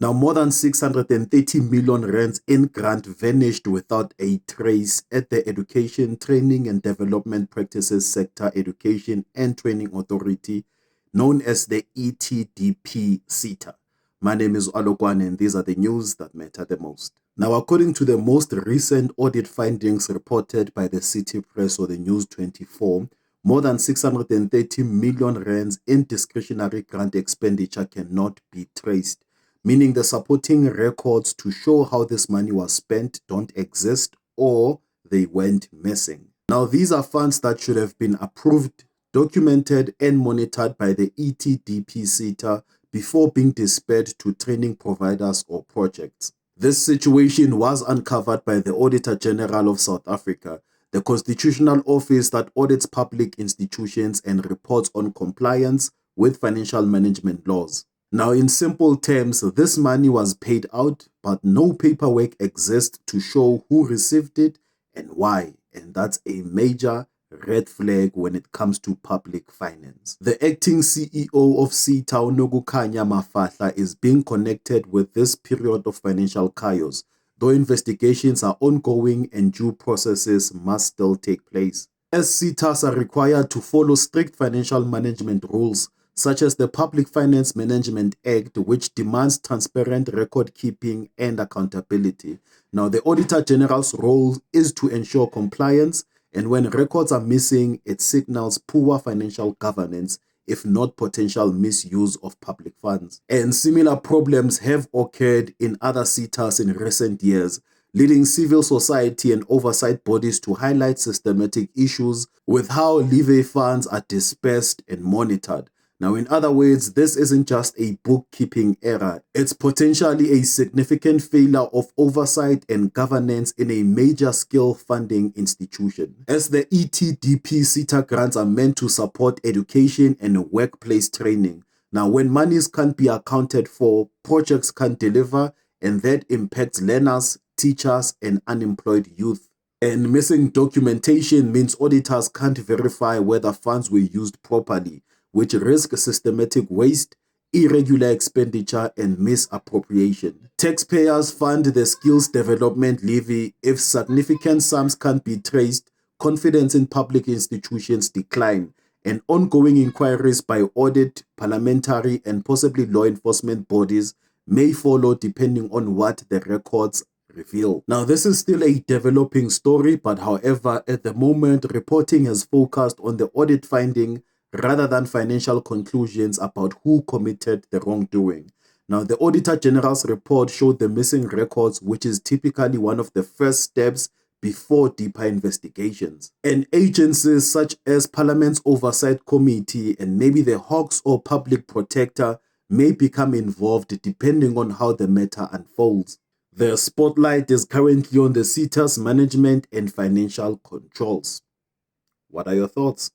Now, more than 630 million rands in grant vanished without a trace at the Education, Training and Development Practices SETA Education and Training Authority, known as the Etdp Seta. My name is Alokwan, and these are the news that matter the most. Now, according to the most recent audit findings reported by the City Press or the News 24, more than 630 million rands in discretionary grant expenditure cannot be traced, meaning the supporting records to show how this money was spent don't exist or they went missing. Now, these are funds that should have been approved, documented, and monitored by the Etdp Seta before being dispersed to training providers or projects. This situation was uncovered by the Auditor-General of South Africa, the constitutional office that audits public institutions and reports on compliance with financial management laws. Now, in simple terms, this money was paid out, but no paperwork exists to show who received it and why. And that's a major red flag when it comes to public finance. The acting CEO of Seta, Nokukhanya Mafahla, is being connected with this period of financial chaos, though investigations are ongoing and due processes must still take place. As Setas are required to follow strict financial management rules, such as the Public Finance Management Act, which demands transparent record keeping and accountability. Now, the Auditor General's role is to ensure compliance, and when records are missing, it signals poor financial governance, if not potential misuse of public funds. And similar problems have occurred in other Setas in recent years, leading civil society and oversight bodies to highlight systematic issues with how levy funds are dispersed and monitored. Now, in other words, this isn't just a bookkeeping error. It's potentially a significant failure of oversight and governance in a major scale funding institution. As the Etdp Seta grants are meant to support education and workplace training. Now, when monies can't be accounted for, projects can't deliver, and that impacts learners, teachers, and unemployed youth. And missing documentation means auditors can't verify whether funds were used properly, which risk systematic waste, irregular expenditure, and misappropriation. Taxpayers fund the skills development levy. If significant sums can't be traced, confidence in public institutions decline, and ongoing inquiries by audit, parliamentary, and possibly law enforcement bodies may follow depending on what the records reveal. Now, this is still a developing story, but however, at the moment, reporting has focused on the audit finding rather than financial conclusions about who committed the wrongdoing. Now, the Auditor General's report showed the missing records, which is typically one of the first steps before deeper investigations. And agencies such as Parliament's Oversight Committee and maybe the Hawks or Public Protector may become involved depending on how the matter unfolds. The spotlight is currently on the Seta's management and financial controls. What are your thoughts?